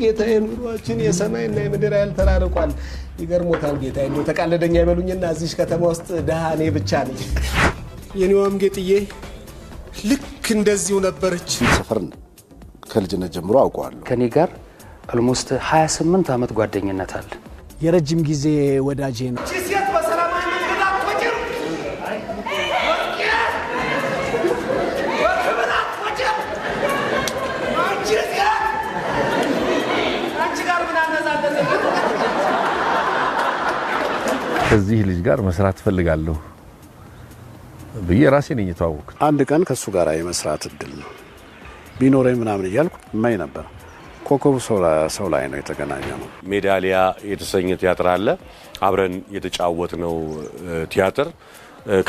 ጌታዬ ኑሯችን የሰማይና የምድር ያህል ተራርቋል ይገርሞታል ጌታዬ እንደው ተቃለደኛ ይበሉኝና እዚህ ከተማ ውስጥ ደሃ እኔ ብቻ ነኝ የኔውም ጌጥዬ ልክ እንደዚሁ ነበረች ሰፈርን ከልጅነት ጀምሮ አውቀዋለሁ ከኔ ጋር almost 28 አመት ጓደኝነት አለ የረጅም ጊዜ ወዳጄ ነው ቺሲያት በሰላም አይመጣ ወጭር ከዚህ ልጅ ጋር መስራት ፈልጋለሁ በየራሴ ነኝ ተዋወቅ አንድ ቀን ከሱ ጋር የመስራት እድል ቢኖረኝ ምናምን ይያልኩ ማይ ነበር ኮኮብ ሰው ላይ ነው የተገናኘነው ሜዳሊያ የተሰኘ ቲያትር አለ አብረን የተጫወትነው ቲያትር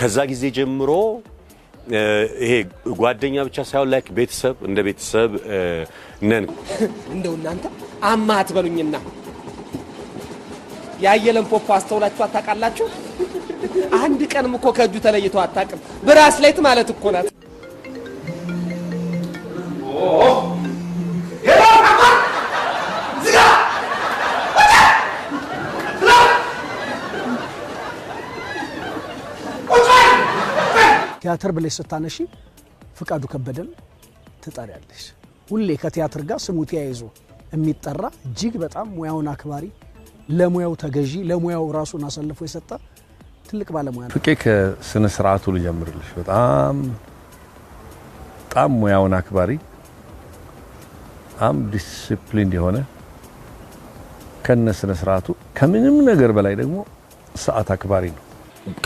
ከዛ ጊዜ ጀምሮ ይሄ ጓደኛ ብቻ ሳይሆን ላይክ ቤተሰብ እንደ ቤተሰብ ነን እንደው እናንተ አማት በሉኝና ያየለን ፖፖ አስተውላችሁ አታቃላችሁ አንድ ቀንም እኮ ከጁ ተለይቶ አታቅም ብራስሌት ማለት እኮ ናት ቲያትር ብለሽ ስታነሺ ፍቃዱ ከበደን ትጠሪያለሽ ሁሌ ከቲያትር ጋር ስሙ ተያይዞ የሚጠራ እጅግ በጣም ሙያውን አክባሪ ለሙያው ተገዢ ለሙያው ራሱን አሳልፎ የሰጠ ትልቅ ባለሙያ ነው ፍቄ ከስነ ስርዓቱ ልጀምርልሽ በጣም ሙያውን አክባሪ ዲሲፕሊን የሆነ ከነ ስነ ስርዓቱ ከምንም ነገር በላይ ደግሞ ሰዓት አክባሪ ነው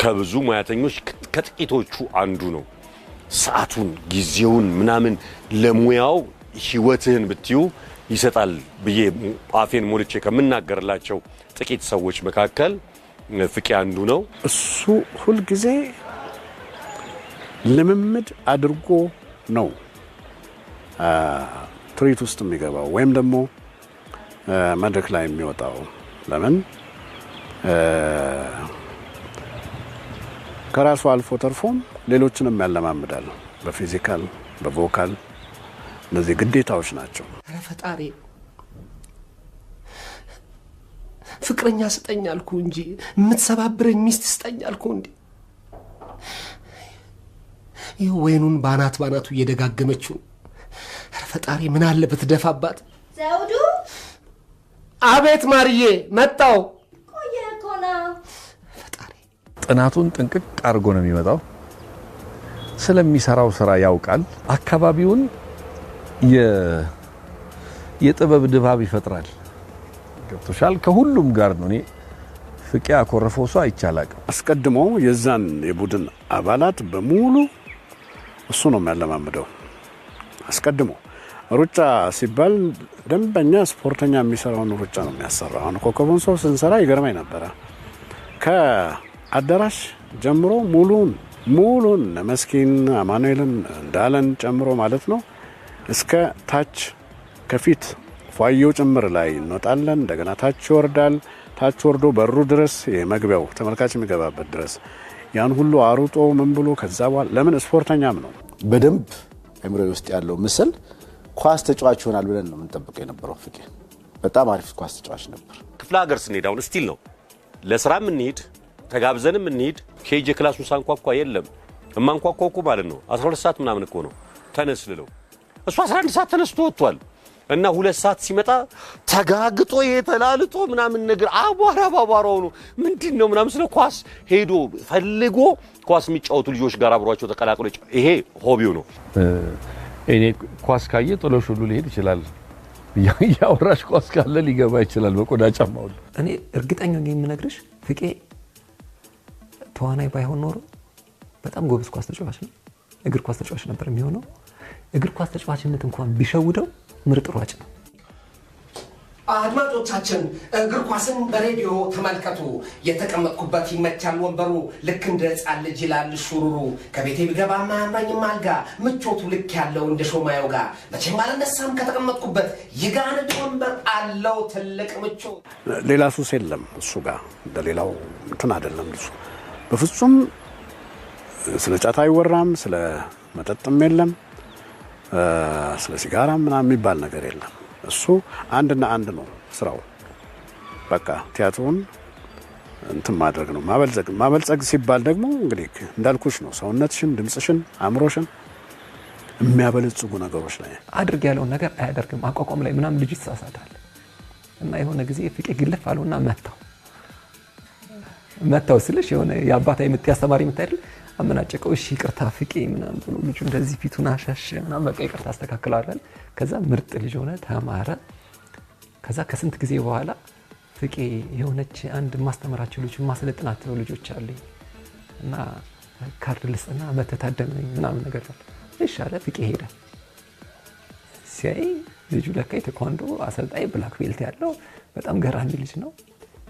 ከብዙ ሙያተኞች ከጥቂቶቹ አንዱ ነው ሰዓቱን ጊዜውን ምናምን ለሙያው ህይወትህን ብትዩ ይሰጣል ብዬ አፌን ሞልቼ ከምናገርላቸው ጥቂት ሰዎች መካከል ፍቄ አንዱ ነው እሱ ሁሉ ጊዜ ልምምድ አድርጎ ነው ትሪት ውስጥ የሚገባው ወይም ደግሞ መድረክ ላይ የሚወጣው ለምን ከራሱ አልፎ ተርፎም ሌሎችንም ያለማምዳል በፊዚካል በቮካል እነዚህ ግዴታዎች ናቸው ኧረ ፈጣሪ ፍቅረኛ ስጠኝ አልኩ እንጂ የምትሰባብረኝ ሚስት ስጠኝ አልኩ እንዴ ይሄው ወይኑን ባናቱ እየደጋገመችው ኧረ ፈጣሪ ምን አለበት ደፋባት ዘውዱ አቤት ማርዬ መጣው ቆየኮና ፈጣሪ ጥናቱን ጥንቅቅ አድርጎ ነው የሚመጣው ስለሚሰራው ስራ ያውቃል አካባቢውን የጥበብ ድባብ ይፈጥራል ገብቶሻል ከሁሉም ጋር ነው እኔ ፍቄ አኮረፈው ሰው አይቻላል አስቀድሞ የዛን የቡድን አባላት በሙሉ እሱ ነው የሚያለማምደው አስቀድሞ ሩጫ ሲባል ደንበኛ ስፖርተኛ የሚሰራውን ሩጫ ነው የሚያሰራው አሁን ኮኮቡን ሰው ስንሰራ ይገርማኝ ነበር ከአዳራሽ ጀምሮ ሙሉን መስኪን አማኑኤልን እንዳለን ጨምሮ ማለት ነው እስከ ታች ከፊት ፏየው ጭምር ላይ እንወጣለን እንደገና ታች ይወርዳል ታች ወርዶ በሩ ድረስ የመግቢያው ተመልካች የሚገባበት ድረስ ያን ሁሉ አሩጦ ምን ብሎ ከዛ በኋላ ለምን ስፖርተኛም ነው በደንብ አእምሮዬ ውስጥ ያለው ምስል ኳስ ተጫዋች ይሆናል ብለን ነው የምንጠብቀው የነበረው ፍቄ በጣም አሪፍ ኳስ ተጫዋች ነበር ክፍለ ሀገር ስንሄድ አሁን ስቲል ነው ለስራም እንሂድ ተጋብዘንም እንሂድ ኬጅ ክላሱን ሳንኳኳ የለም እማንኳኳው እኮ ማለት ነው 12 ሰዓት ምናምን እኮ ነው ተነስ ልለው እሱ 11 ሰዓት ተነስቶ ወጥቷል እና 2 ሰዓት ሲመጣ ተጋግጦ የተላልጦ ምናምን ነገር አቧራው ነው ምንድነው ምናምን ስለ ኳስ ሄዶ ፈልጎ ኳስ የሚጫወቱ ልጆች ጋር አብሯቸው ተቀላቅሎ ይሄ ሆቢው ነው እኔ ኳስ ካየ ጥሎሽ ሁሉ ሊሄድ ይችላል ያወራሽ ኳስ ካለ ሊገባ ይችላል በቆዳ ጫማው እኔ እርግጠኛ ነኝ የምነግርሽ ፍቄ ተዋናይ ባይሆን ኖሮ በጣም ጎበዝ ኳስ ተጫዋች ነው እግር ኳስ ተጫዋች ነበር የሚሆነው እግር ኳስ ተጫዋችነት እንኳን ቢሸውደው ምርጥ ሯጭ ነው አድማጮቻችን እግር ኳስን በሬዲዮ ተመልከቱ የተቀመጥኩበት ይመቻል ወንበሩ ልክ እንደ ሕፃን ልጅ ይላል ሹሩሩ ከቤቴ ብገባ ማያምራኝም አልጋ ምቾቱ ልክ ያለው እንደ ሾማየው ጋር መቼም አልነሳም ከተቀመጥኩበት ይጋንድ ወንበር አለው ትልቅ ምቾት ሌላ ሱስ የለም እሱ ጋር እንደሌላው እንትን አይደለም እሱ በፍጹም ስለ ጫት አይወራም ስለ መጠጥም የለም ስለ ሲጋራ ምናምን የሚባል ነገር የለም እሱ አንድና አንድ ነው ስራው። በቃ ቲያትሩን እንትን ማድረግ ነው፣ ማበልጸግ። ማበልጸግ ሲባል ደግሞ እንግዲህ እንዳልኩሽ ነው ሰውነትሽን፣ ድምጽሽን፣ አእምሮሽን የሚያበለጽጉ ነገሮች ላይ አድርግ ያለውን ነገር አያደርግም። አቋቋም ላይ ምናምን ልጅ ይሳሳታል እና የሆነ ጊዜ ፍቄ ግልፍ አለውና መታው ስልሽ የሆነ የአባታ የምትያስተማሪ የምታይደል አመናጨቀው። እሺ ይቅርታ ፍቄ ምናምን ብሎ ልጁ እንደዚህ ፊቱን አሻሸ ምናምን በቃ ይቅርታ አስተካክለዋል። ከዛ ምርጥ ልጅ ሆነ ተማረ። ከዛ ከስንት ጊዜ በኋላ ፍቄ የሆነች አንድ ማስተማራቸው ልጅ ማሰለጥናቸው ልጆች አሉኝ እና ካርድ ልስጥና መተታደመኝ ምናምን ነገር ነው። እሺ አለ ፍቄ ሄደ። ሲያይ ልጁ ለካ የቴኳንዶ አሰልጣኝ ብላክ ቤልት ያለው በጣም ገራሚ ልጅ ነው።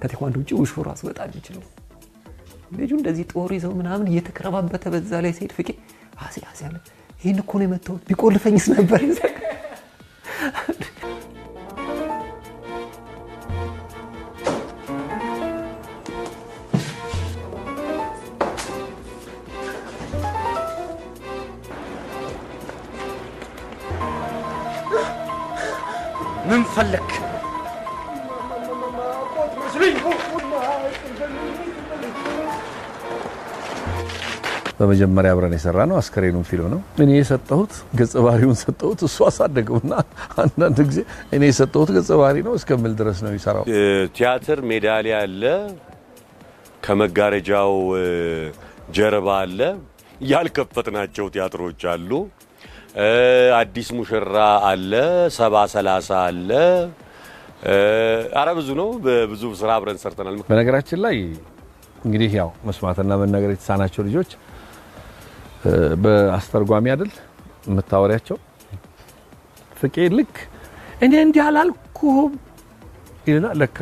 ከቴኳንዶ ውጪ ውሹ ራሱ በጣም ይችላል። ልጁ እንደዚህ ጦር ይዘው ምናምን እየተከረባበተ በዛ ላይ ሲሄድ ፍቄ አሲ አለ ይሄን እኮ ነው የመጣው ቢቆልፈኝስ ነበር ይዘህ ምን ፈለክ? በመጀመሪያ አብረን የሰራ ነው አስከሬኑን ፊልም ነው። እኔ የሰጠሁት ገጸ ባህሪውን ሰጠሁት፣ እሱ አሳደገውና አንዳንድ ጊዜ እኔ የሰጠሁት ገጸ ባህሪ ነው እስከምል ድረስ ነው የሚሰራው። ቲያትር ሜዳሊያ አለ፣ ከመጋረጃው ጀርባ አለ፣ ያልከፈትናቸው ቲያትሮች አሉ። አዲስ ሙሽራ አለ፣ 70-30 አለ። አረ ብዙ ነው። ብዙ ስራ አብረን ሰርተናል። በነገራችን ላይ እንግዲህ ያው መስማትና መናገር የተሳናቸው ልጆች በአስተርጓሚ አይደል የምታወሪያቸው። ፍቄ ልክ እኔ እንዲህ አላልኩም ይልና ለካ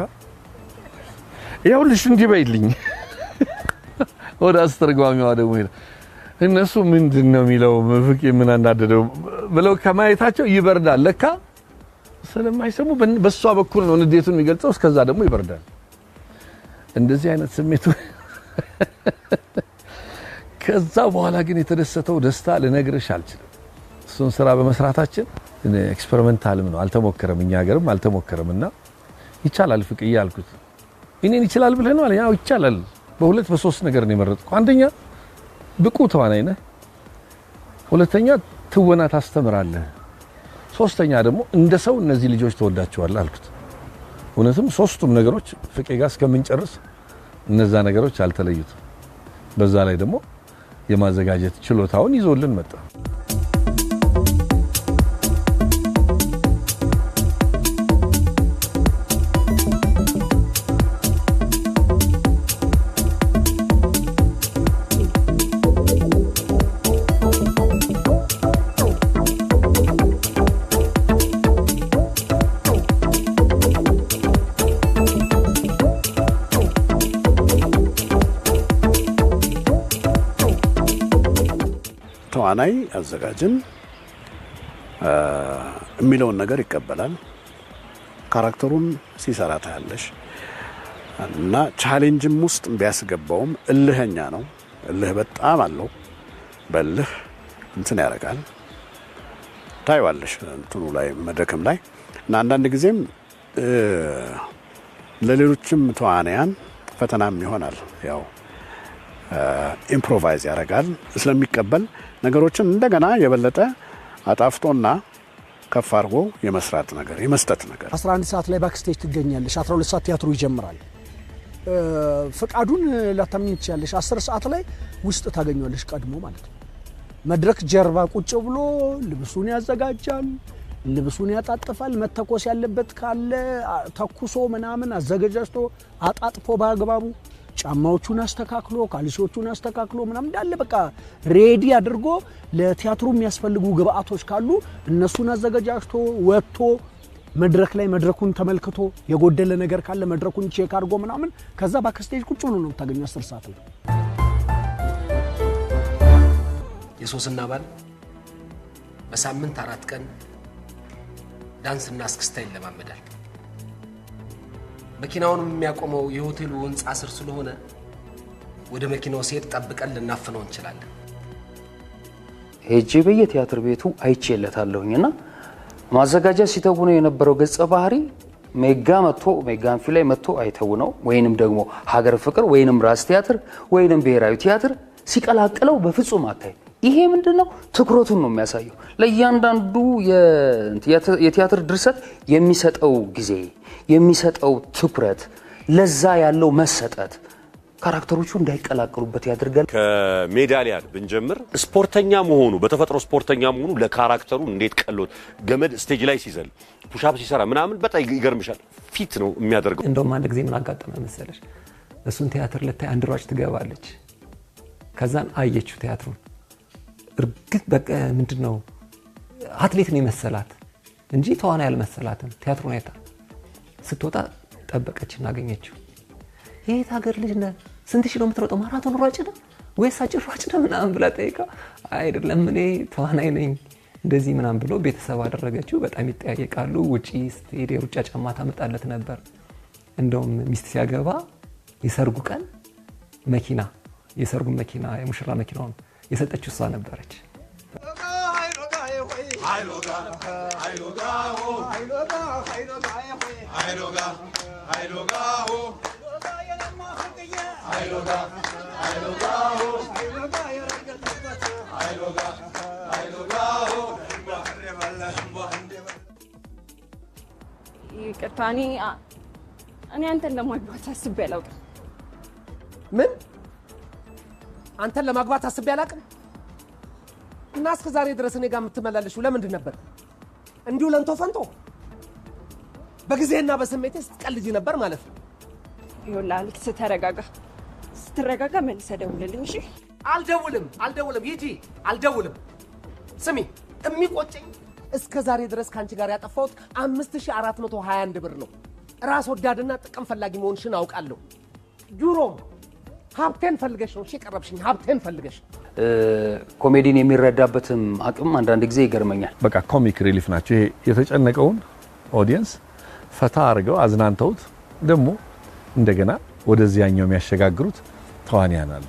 ይኸውልሽ እንዲህ በይልኝ ወደ አስተርጓሚዋ ደግሞ ሄደ። እነሱ ምንድን ነው የሚለው ፍቄ ምን አናደደው ብለው ከማየታቸው ይበርዳል። ለካ ስለማይሰሙ በሷ በኩል ነው ንዴቱን የሚገልጸው። እስከዛ ደግሞ ይበርዳል። እንደዚህ አይነት ስሜቱ ከዛ በኋላ ግን የተደሰተው ደስታ ልነግርሽ አልችልም። እሱን ስራ በመስራታችን ኤክስፐሪመንታልም ነው፣ አልተሞከረም፣ እኛ ሀገርም አልተሞከረምና ይቻላል ፍቅዬ ያልኩት እኔን ይችላል ብለህ ነው አለ። ያው ይቻላል። በሁለት በሶስት ነገር ነው የመረጥኩ። አንደኛ ብቁ ተዋናይ ነህ፣ ሁለተኛ ትወና ታስተምራለህ፣ ሶስተኛ ደግሞ እንደ ሰው እነዚህ ልጆች ተወዳቸዋል አልኩት። እውነትም ሶስቱም ነገሮች ፍቄ ጋር እስከምንጨርስ እነዛ ነገሮች አልተለዩትም። በዛ ላይ ደግሞ የማዘጋጀት ችሎታውን ይዞልን መጣ። ተዋናይ አዘጋጅን የሚለውን ነገር ይቀበላል። ካራክተሩን ሲሰራ ታያለሽ እና ቻሌንጅም ውስጥ ቢያስገባውም እልህኛ ነው። እልህ በጣም አለው። በልህ እንትን ያደርጋል። ታይዋለሽ እንትኑ ላይ መድረክም ላይ እና አንዳንድ ጊዜም ለሌሎችም ተዋናያን ፈተናም ይሆናል። ያው ኢምፕሮቫይዝ ያደርጋል ስለሚቀበል ነገሮችን እንደገና የበለጠ አጣፍጦና ከፍ አድርጎ የመስራት ነገር የመስጠት ነገር። 11 ሰዓት ላይ ባክስቴጅ ትገኛለሽ። 12 ሰዓት ቲያትሩ ይጀምራል። ፍቃዱን ላታምኚ ትችያለሽ። 10 ሰዓት ላይ ውስጥ ታገኛለሽ ቀድሞ ማለት ነው። መድረክ ጀርባ ቁጭ ብሎ ልብሱን ያዘጋጃል፣ ልብሱን ያጣጥፋል። መተኮስ ያለበት ካለ ተኩሶ ምናምን አዘጋጅቶ አጣጥፎ በአግባቡ ጫማዎቹን አስተካክሎ ካልሲዎቹን አስተካክሎ ምናምን እንዳለ በቃ ሬዲ አድርጎ ለቲያትሩ የሚያስፈልጉ ግብአቶች ካሉ እነሱን አዘጋጅቶ ወጥቶ መድረክ ላይ መድረኩን ተመልክቶ የጎደለ ነገር ካለ መድረኩን ቼክ አድርጎ ምናምን ከዛ ባክስቴጅ ቁጭ ብሎ ነው የምታገኘው 10 ሰዓት ላይ። የሶስና ባል በሳምንት 4 ቀን ዳንስና እስክስታ ይለማመዳል። መኪናውንም የሚያቆመው የሆቴሉ ህንጻ ስር ስለሆነ ወደ መኪናው ሲሄድ ጠብቀን ልናፍነው እንችላለን። ሄጄ በየቲያትር ቤቱ አይቼለታለሁኝና ማዘጋጃ ሲተውኑ የነበረው ገጸ ባህሪ ሜጋ አንፊ ላይ መጥቶ አይተውነው ወይንም ደግሞ ሀገር ፍቅር ወይንም ራስ ቲያትር ወይንም ብሔራዊ ቲያትር ሲቀላቅለው በፍጹም አታይ። ይሄ ምንድነው? ትኩረቱን ነው የሚያሳየው። ለእያንዳንዱ የቲያትር ድርሰት የሚሰጠው ጊዜ፣ የሚሰጠው ትኩረት፣ ለዛ ያለው መሰጠት ካራክተሮቹ እንዳይቀላቀሉበት ያደርጋል። ከሜዳሊያ ብንጀምር ስፖርተኛ መሆኑ በተፈጥሮ ስፖርተኛ መሆኑ ለካራክተሩ እንዴት ቀሎት ገመድ ስቴጅ ላይ ሲዘል ፑሻፕ ሲሰራ ምናምን በጣም ይገርምሻል። ፊት ነው የሚያደርገው። እንደውም አንድ ጊዜ ምን አጋጠመ መሰለሽ? እሱን ቲያትር ልታይ አንድ ሯጭ ትገባለች። ከዛን አየችው ቲያትሩን። እርግጥ በቃ ምንድነው አትሌት ነው የመሰላት እንጂ ተዋናይ አልመሰላትም። ቲያትሩን አይታ ስትወጣ ጠበቀች እና አገኘችው። የት ሀገር ልጅ ነህ? ስንት ሺህ ነው የምትሮጠው? ማራቶን ሯጭ ነህ ወይስ አጭር ሯጭ ነህ ምናምን ብላ ጠይቃ፣ አይደለም እኔ ተዋናይ ነኝ እንደዚህ ምናምን ብሎ ቤተሰብ አደረገችው። በጣም ይጠያየቃሉ። ውጪ ስትሄድ የሩጫ ጫማ ታመጣለት ነበር። እንደውም ሚስት ሲያገባ የሰርጉ ቀን መኪና የሰርጉ መኪና የሙሽራ መኪናውን የሰጠችው እሷ ነበረች። ይቅርታ እኔ አንተን ለማግባት አስቤ አላውቅም። ምን? አንተን ለማግባት አስቤ አላውቅም? እና እስከ ዛሬ ድረስ እኔ ጋር የምትመላለሽው ለምንድን ነበር? እንዲሁ ለንቶ ፈንቶ በጊዜና በስሜቴ ስትቀልጂ ነበር ማለት ነው። ይኸውልህ አሌክስ ተረጋጋ። ስትረጋጋ መልሰህ ደውልልኝ እሺ? አልደውልም ሂጂ፣ አልደውልም። ስሚ የሚቆጨኝ እስከ ዛሬ ድረስ ካንቺ ጋር ያጠፋሁት 5421 ብር ነው። ራስ ወዳድና ጥቅም ፈላጊ መሆንሽን አውቃለሁ። ጁሮም ሀብቴን ፈልገሽ ነው እሺ ቀረብሽኝ። ሀብቴን ፈልገሽ ኮሜዲን የሚረዳበትም አቅም አንዳንድ ጊዜ ይገርመኛል። በቃ ኮሚክ ሪሊፍ ናቸው። ይሄ የተጨነቀውን ኦዲየንስ ፈታ አድርገው አዝናንተውት ደግሞ እንደገና ወደዚያኛው የሚያሸጋግሩት ተዋንያን አሉ።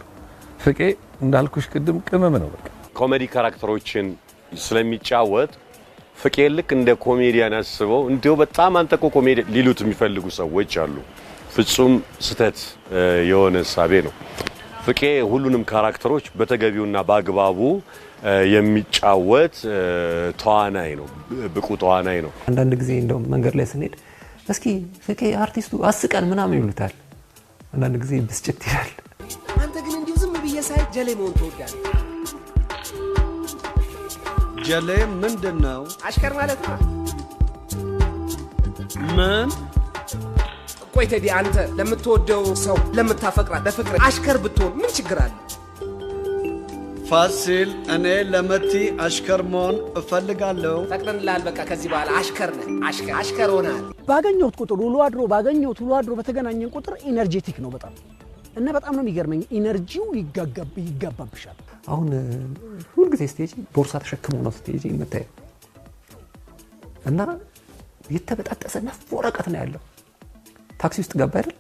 ፍቄ እንዳልኩሽ ቅድም ቅመም ነው። በቃ ኮሜዲ ካራክተሮችን ስለሚጫወት ፍቄ ልክ እንደ ኮሜዲያን አስበው እንዲሁ በጣም አንተኮ ኮሜዲ ሊሉት የሚፈልጉ ሰዎች አሉ። ፍጹም ስተት የሆነ ሳቤ ነው። ፍቄ ሁሉንም ካራክተሮች በተገቢውና በአግባቡ የሚጫወት ተዋናይ ነው፣ ብቁ ተዋናይ ነው። አንዳንድ ጊዜ እንደው መንገድ ላይ ስንሄድ እስኪ ፍቄ አርቲስቱ አስቀን ምናምን ይሉታል። አንዳንድ ጊዜ ብስጭት ይላል። አንተ ግን እንዲሁ ዝም ብዬ ሳይ ጀሌ መሆን ትወዳለህ። ጀሌ ምንድን ነው? አሽከር ማለት ነው። ምን? ቆይ ቴዲ አንተ ለምትወደው ሰው ለምታፈቅራት ለፍቅር አሽከር ብትሆን ምን ችግር አለ? ፋሲል እኔ ለመቲ አሽከር መሆን እፈልጋለሁ። ፈቅደንልሃል። በቃ ከዚህ በኋላ አሽከር ነህ። አሽከር ሆነሃል። ባገኘሁት ቁጥር ውሎ አድሮ በተገናኘን ቁጥር ኢነርጄቲክ ነው በጣም እና በጣም ነው የሚገርመኝ። ኢነርጂው ይጋባብሻል። አሁን ሁልጊዜ ስቴጅ ቦርሳ ተሸክሞ ነው ስቴጅ የምታየው እና የተበጣጠሰ ነፍ ወረቀት ነው ያለው። ታክሲ ውስጥ ገባ አይደል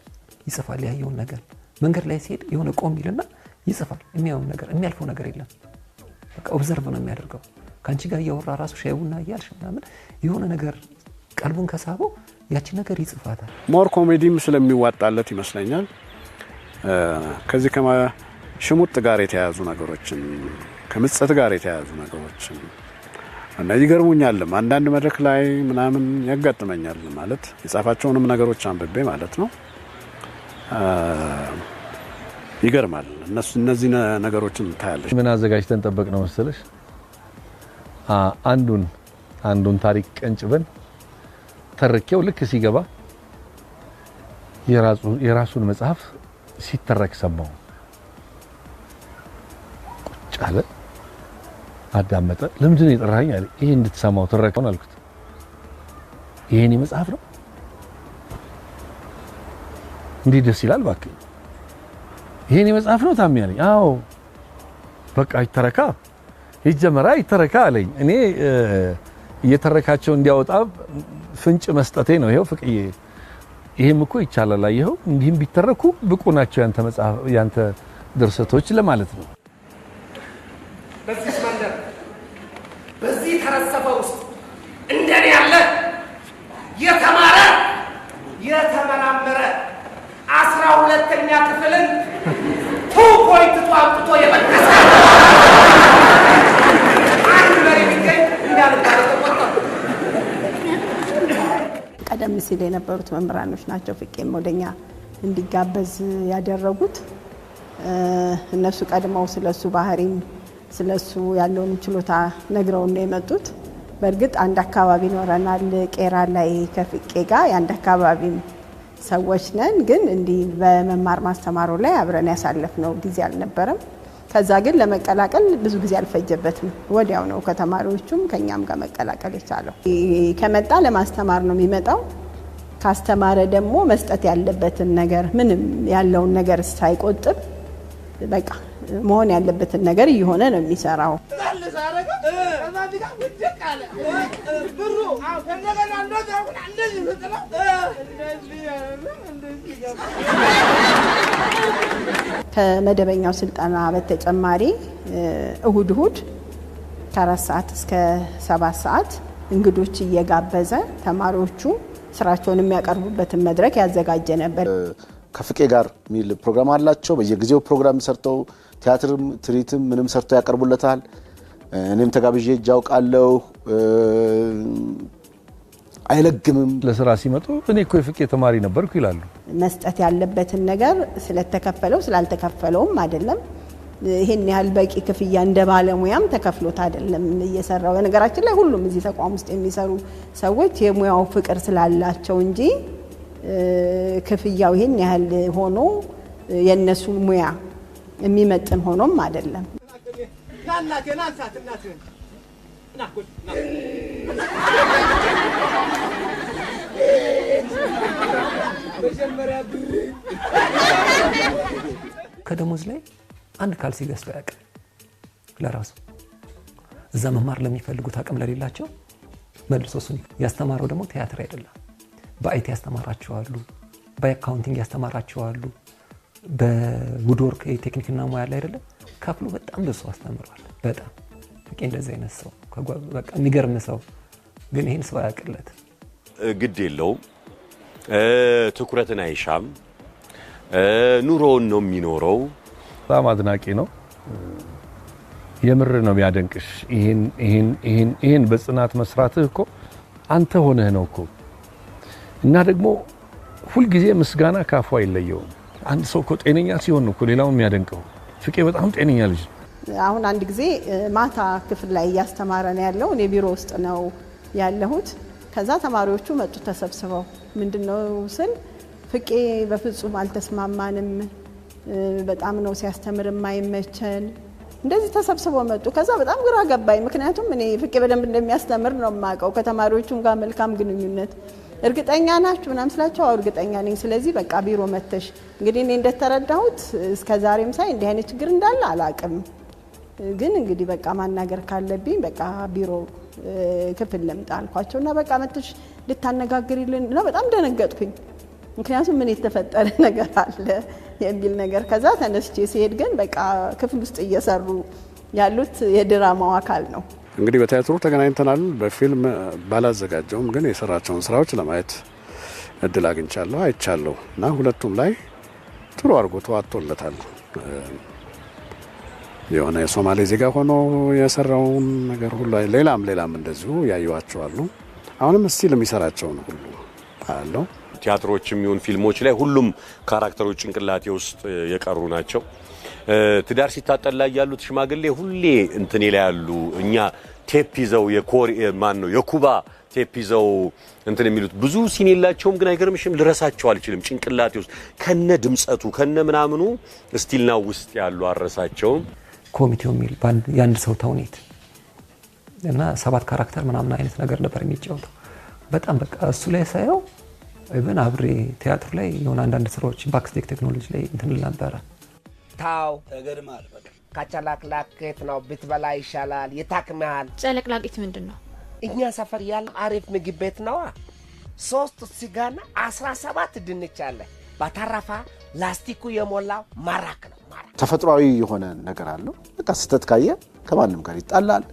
ይጽፋል ያየውን ነገር። መንገድ ላይ ሲሄድ የሆነ ቆም ይልና ይጽፋል። የሚያየውን ነገር የሚያልፈው ነገር የለም። በቃ ኦብዘርቭ ነው የሚያደርገው። ካንቺ ጋር እያወራ ራሱ ሻይ ቡና እያልሽ ምናምን የሆነ ነገር ቀልቡን ከሳበው ያቺ ነገር ይጽፋታል። ሞር ኮሜዲም ስለሚዋጣለት ይመስለኛል ከዚህ ከሽሙጥ ጋር የተያያዙ ነገሮችን ከምጸት ጋር የተያያዙ ነገሮችን እና ይገርሙኛልም አንዳንድ መድረክ ላይ ምናምን ያጋጥመኛል። ማለት የጻፋቸውንም ነገሮች አንብቤ ማለት ነው። ይገርማል። እነዚህ ነገሮችን ታያለሽ። ምን አዘጋጅተን ጠበቅ ነው መሰለሽ? አንዱን ታሪክ ቀንጭበን ተርኬው ልክ ሲገባ የራሱን መጽሐፍ ሲተረክ ሰማው። ቁጭ አለ፣ አዳመጠ። ለምንድን ነው የጠራኸኝ አለ። ይሄ እንድትሰማው ተረከውን አልኩት። ይሄኔ መጽሐፍ ነው እንዴ? ደስ ይላል እባክህ። ይሄኔ መጽሐፍ ነው ታሚ አለኝ። አዎ በቃ ይተረካ ይጀመራ ይተረካ አለኝ። እኔ እየተረካቸው እንዲያወጣ ፍንጭ መስጠቴ ነው። ይሄው ፍቅዬ ይሄም እኮ ይቻላል። አየኸው እንዲህም ቢተረኩ ብቁ ናቸው ያንተ መጽሐፍ ያንተ ድርሰቶች ለማለት ነው። በዚህ መንደር በዚህ ተረሰፈ ውስጥ እንደኔ ቀደም ሲል የነበሩት መምህራኖች ናቸው ፍቄም ወደኛ እንዲጋበዝ ያደረጉት። እነሱ ቀድመው ስለሱ ባህሪም ስለሱ ያለውን ችሎታ ነግረው ነው የመጡት። በእርግጥ አንድ አካባቢ ኖረናል ቄራ ላይ ከፍቄ ጋር የአንድ አካባቢ ሰዎች ነን፣ ግን እንዲህ በመማር ማስተማሩ ላይ አብረን ያሳለፍነው ጊዜ አልነበረም። ከዛ ግን ለመቀላቀል ብዙ ጊዜ አልፈጀበትም። ወዲያው ነው ከተማሪዎቹም ከኛም ጋር መቀላቀል የቻለው። ከመጣ ለማስተማር ነው የሚመጣው። ካስተማረ ደግሞ መስጠት ያለበትን ነገር ምንም ያለውን ነገር ሳይቆጥብ በቃ መሆን ያለበትን ነገር እየሆነ ነው የሚሰራው። ከመደበኛው ስልጠና በተጨማሪ እሁድ ከ4 ሰዓት እስከ 7 ሰዓት እንግዶች እየጋበዘ ተማሪዎቹ ስራቸውን የሚያቀርቡበትን መድረክ ያዘጋጀ ነበር። ከፍቄ ጋር ሚል ፕሮግራም አላቸው። በየጊዜው ፕሮግራም ሰርተው ቲያትርም ትርኢትም ምንም ሰርተው ያቀርቡለታል። እኔም ተጋብዤ እጃውቃለሁ። አይለግምም። ለስራ ሲመጡ እኔ እኮ የፍቄ ተማሪ ነበርኩ ይላሉ። መስጠት ያለበትን ነገር ስለተከፈለው ስላልተከፈለውም አይደለም። ይሄን ያህል በቂ ክፍያ እንደ ባለሙያም ተከፍሎት አይደለም እየሰራው። በነገራችን ላይ ሁሉም እዚህ ተቋም ውስጥ የሚሰሩ ሰዎች የሙያው ፍቅር ስላላቸው እንጂ ክፍያው ይሄን ያህል ሆኖ የነሱ ሙያ የሚመጥን ሆኖም አይደለም። ከደሞዝ ላይ አንድ ካልሲ ገዝቶ ያውቃል ለራሱ። እዛ መማር ለሚፈልጉት አቅም ለሌላቸው መልሶ እሱን ያስተማረው ደግሞ ቲያትር አይደለም። በአይቲ ያስተማራቸዋሉ፣ በአካውንቲንግ ያስተማራቸዋሉ፣ በውድወርክ ቴክኒክና ሙያ ላይ አይደለም ከፍሎ በጣም ብዙ አስተምሯል። በጣም ፍቄ እንደዚህ አይነት ሰው በቃ የሚገርም ሰው፣ ግን ይሄን ሰው ያቅለት ግድ የለውም። ትኩረትን አይሻም። ኑሮውን ነው የሚኖረው። በጣም አድናቂ ነው። የምር ነው የሚያደንቅሽ። ይሄን በጽናት መስራትህ እኮ አንተ ሆነህ ነው እኮ። እና ደግሞ ሁልጊዜ ምስጋና ካፉ አይለየውም። አንድ ሰው እኮ ጤነኛ ሲሆን ነው እኮ ሌላው የሚያደንቀው። ፍቄ በጣም ጤነኛ ልጅ። አሁን አንድ ጊዜ ማታ ክፍል ላይ እያስተማረ ነው ያለው። እኔ ቢሮ ውስጥ ነው ያለሁት። ከዛ ተማሪዎቹ መጡ ተሰብስበው። ምንድነው ስል ፍቄ በፍጹም አልተስማማንም፣ በጣም ነው ሲያስተምር የማይመቸን። እንደዚህ ተሰብስበው መጡ። ከዛ በጣም ግራ ገባኝ። ምክንያቱም እኔ ፍቄ በደንብ እንደሚያስተምር ነው የማውቀው፣ ከተማሪዎቹም ጋር መልካም ግንኙነት። እርግጠኛ ናችሁ ምናምን ስላቸው እርግጠኛ ነኝ። ስለዚህ በቃ ቢሮ መተሽ እንግዲህ እኔ እንደተረዳሁት እስከ ዛሬም ሳይ እንዲህ አይነት ችግር እንዳለ አላቅም፣ ግን እንግዲህ በቃ ማናገር ካለብኝ በቃ ቢሮ ክፍል ለምጣ አልኳቸውና በቃ መተሽ ልታነጋግሪልን ነው። በጣም ደነገጥኩኝ። ምክንያቱም ምን የተፈጠረ ነገር አለ የሚል ነገር። ከዛ ተነስቼ ሲሄድ ግን በቃ ክፍል ውስጥ እየሰሩ ያሉት የድራማው አካል ነው። እንግዲህ በቲያትሩ ተገናኝተናል። በፊልም ባላዘጋጀውም ግን የሰራቸውን ስራዎች ለማየት እድል አግኝቻለሁ፣ አይቻለሁ እና ሁለቱም ላይ ጥሩ አድርጎ ተዋጥቶለታል። የሆነ የሶማሌ ዜጋ ሆኖ የሰራውን ነገር ሁሉ ሌላም እንደዚሁ ያዩዋቸዋሉ። አሁንም ስቲል የሚሰራቸውን ሁሉ አለው። ቲያትሮችም ይሁን ፊልሞች ላይ ሁሉም ካራክተሮች ጭንቅላቴ ውስጥ የቀሩ ናቸው። ትዳር ሲታጠል ላይ ያሉት ሽማግሌ ሁሌ እንትኔ ላይ ያሉ እኛ ቴፕ ይዘው የኩባ ቴፕ ይዘው እንትን የሚሉት ብዙ ሲን የላቸውም፣ ግን አይገርምሽም ልረሳቸው አልችልም። ጭንቅላቴ ውስጥ ከነ ድምጸቱ ከነ ምናምኑ ስቲልና ውስጥ ያሉ አረሳቸውም። ኮሚቴው የሚል የአንድ ሰው ተውኔት እና 7 ካራክተር ምናምን አይነት ነገር ነበር የሚጫወተው። በጣም በቃ እሱ ላይ ሳየው ኢቨን አብሬ ቲያትር ላይ የሆነ አንዳንድ ስራዎች ባክስቴክ ቴክኖሎጂ ላይ እንትን ነበረ። ታው ተገርማል። በቃ ካቻላክላክት ነው ብትበላ ይሻላል፣ ይታክማል። ጨለቅላቂት ምንድን ነው? እኛ ሰፈር ያለ አሪፍ ምግብ ቤት ነው። 3 ስጋና 17 ድንች አለ። በተረፈ ላስቲኩ የሞላው ማራክ ነው። ተፈጥሯዊ የሆነ ነገር አለው። በቃ ስተት ካየ ከማንም ጋር ይጣላል፣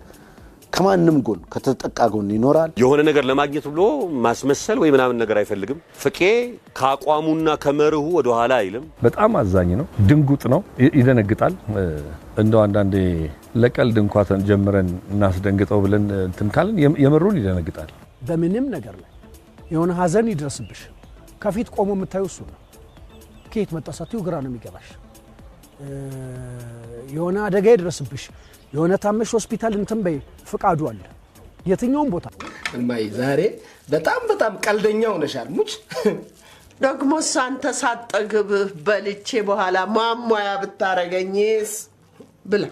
ከማንም ጎን ከተጠቃ ጎን ይኖራል። የሆነ ነገር ለማግኘት ብሎ ማስመሰል ወይ ምናምን ነገር አይፈልግም። ፍቄ ከአቋሙና ከመርሁ ወደ ኋላ አይልም። በጣም አዛኝ ነው፣ ድንጉጥ ነው፣ ይደነግጣል። እንደው አንዳንዴ ለቀልድ እንኳን ጀምረን እናስደንግጠው ብለን እንትን ካልን የመሩን ይደነግጣል። በምንም ነገር ላይ የሆነ ሀዘን ይድረስብሽ ከፊት ቆሞ የምታዩ እሱ ነው። ከየት መጣ ሳትዩ ግራ ነው የሚገባሽ። የሆነ አደጋ ይድረስብሽ የሆነ ታመሽ ሆስፒታል እንትን በይ ፍቃዱ አለ የትኛውም ቦታ። እማዬ ዛሬ በጣም ቀልደኛ ሆነሻል። ሙች ደግሞ ሳንተ ሳጠግብ በልቼ በኋላ ማሟያ ብታረገኝስ ብላ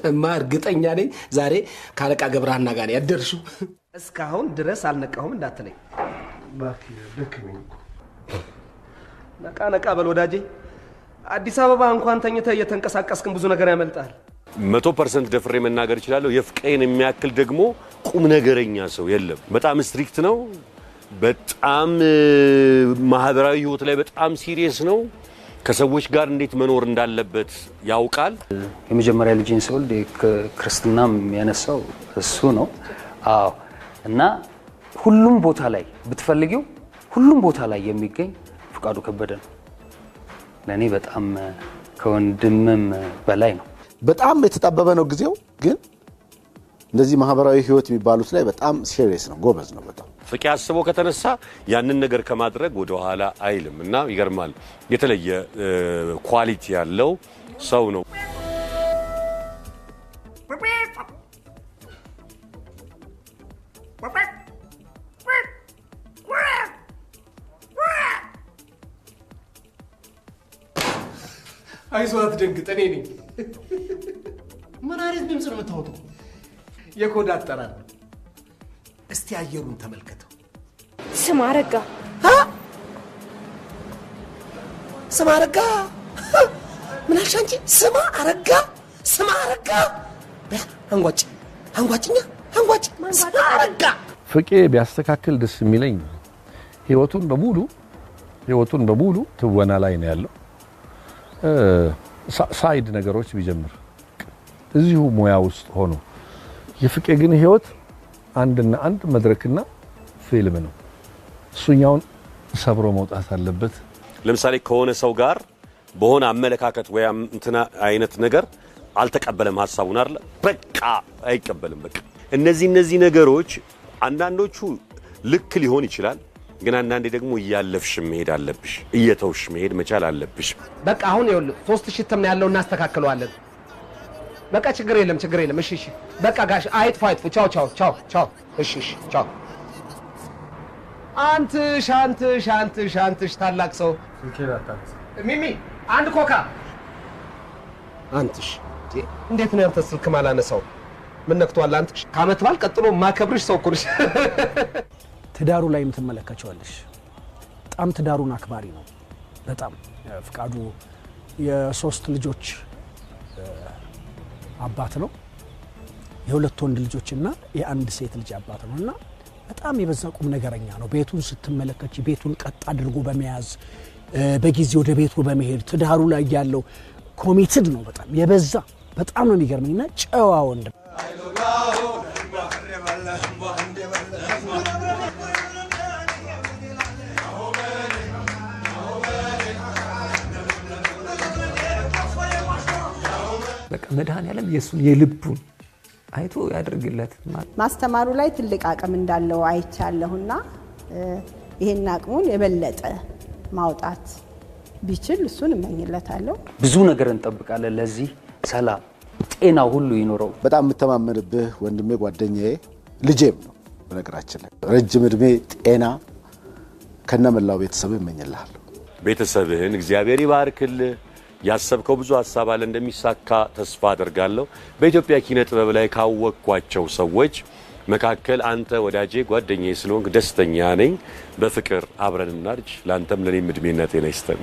እማ እርግጠኛ ነኝ ዛሬ ካለቃ ገብረሃና ጋር ያደርሽው። እስካሁን ድረስ አልነቃሁም እንዳትለኝ ባክህ። ደክመኝ ነቃ በል ወዳጄ። አዲስ አበባ እንኳን ተኝተህ እየተንቀሳቀስክን ብዙ ነገር ያመልጣል። 100% ደፍሬ መናገር እችላለሁ። የፍቄን የሚያክል ደግሞ ቁም ነገረኛ ሰው የለም። በጣም ስትሪክት ነው። በጣም ማህበራዊ ህይወት ላይ በጣም ሲሪየስ ነው። ከሰዎች ጋር እንዴት መኖር እንዳለበት ያውቃል። የመጀመሪያ ልጅን ስወልድ ክርስትናም ያነሳው እሱ ነው። አዎ። እና ሁሉም ቦታ ላይ ብትፈልጊው ሁሉም ቦታ ላይ የሚገኝ ፍቃዱ ከበደ ነው። ለኔ በጣም ከወንድምም በላይ ነው። በጣም የተጣበበ ነው ጊዜው፣ ግን እንደዚህ ማህበራዊ ህይወት የሚባሉት ላይ በጣም ሲሪየስ ነው፣ ጎበዝ ነው በጣም። ፍቄ አስቦ ከተነሳ ያንን ነገር ከማድረግ ወደ ኋላ አይልም እና ይገርማል። የተለየ ኳሊቲ ያለው ሰው ነው። አይዞህ አትደንግጥ፣ እኔ ነኝ። ምን አይነት ድምፅ ነው የምታወጣው? የኮድ አጠራር። እስቲ አየሩን ተመልከተው። ስም አረጋ ስም አረጋ። ምን አልሽ አንቺ? ስም አረጋ። አንጓጭኛ ስም አረጋ። ፍቄ ቢያስተካክል ደስ የሚለኝ ህይወቱን በሙሉ ትወና ላይ ነው ያለው። ሳይድ ነገሮች ቢጀምር እዚሁ ሙያ ውስጥ ሆኖ። የፍቄ ግን ህይወት አንድና አንድ መድረክና ፊልም ነው። እሱኛውን ሰብሮ መውጣት አለበት። ለምሳሌ ከሆነ ሰው ጋር በሆነ አመለካከት ወይ እንትና አይነት ነገር አልተቀበለም ሐሳቡን አይደል? በቃ አይቀበልም። በቃ እነዚህ ነገሮች አንዳንዶቹ ልክ ሊሆን ይችላል፣ ግን አንዳንዴ ደግሞ እያለፍሽ መሄድ አለብሽ፣ እየተውሽ መሄድ መቻል አለብሽ። በቃ አሁን ይኸውልህ 3000 እትም ያለው እናስተካክለዋለን። በቃ ችግር የለም። እሺ በቃ ጋሽ አይጥፋ። ቻው። እሺ ቻው። አንትሽ ታላቅ ሰው ሚሚ አንድ ኮካ። አንትሽ እንዴት ነው ያንተ ስልክ ማላነሳው? ምን ነክቷል? አንትሽ ከዓመት በዓል ቀጥሎ ማከብርሽ ሰው እኮ ነሽ። ትዳሩ ላይ የምትመለከቸዋለሽ። በጣም ትዳሩን አክባሪ ነው። በጣም ፍቃዱ የ3 ልጆች አባት ነው። የ2 ወንድ ልጆችና የ1 ሴት ልጅ አባት ነውና በጣም የበዛ ቁም ነገረኛ ነው። ቤቱን ስትመለከች ቤቱን ቀጥ አድርጎ በመያዝ በጊዜ ወደ ቤቱ በመሄድ ትዳሩ ላይ ያለው ኮሚትድ ነው። በጣም የበዛ በጣም ነው የሚገርመኝና ጨዋ ወንድ። በቃ መድኃኔዓለም የሱን የልቡን አይቶ ያድርግለት። ማስተማሩ ላይ ትልቅ አቅም እንዳለው አይቻለሁና ይሄን አቅሙን የበለጠ ማውጣት ቢችል እሱን እመኝለታለሁ። ብዙ ነገር እንጠብቃለን። ለዚህ ሰላም ጤና ሁሉ ይኖረው። በጣም የምተማመንብህ ወንድሜ፣ ጓደኛዬ፣ ልጄም ነው። በነገራችን ላይ ረጅም እድሜ ጤና ከነመላው ቤተሰብ እመኝልሃለሁ። ቤተሰብህን እግዚአብሔር ይባርክልህ። ያሰብከው ብዙ ሐሳብ አለ፣ እንደሚሳካ ተስፋ አደርጋለሁ። በኢትዮጵያ ኪነ ጥበብ ላይ ካወቅኳቸው ሰዎች መካከል አንተ ወዳጄ ጓደኛዬ ስለሆንክ ደስተኛ ነኝ። በፍቅር አብረን እናርጅ። ላንተም ለኔም እድሜና ጤና ይስጠን።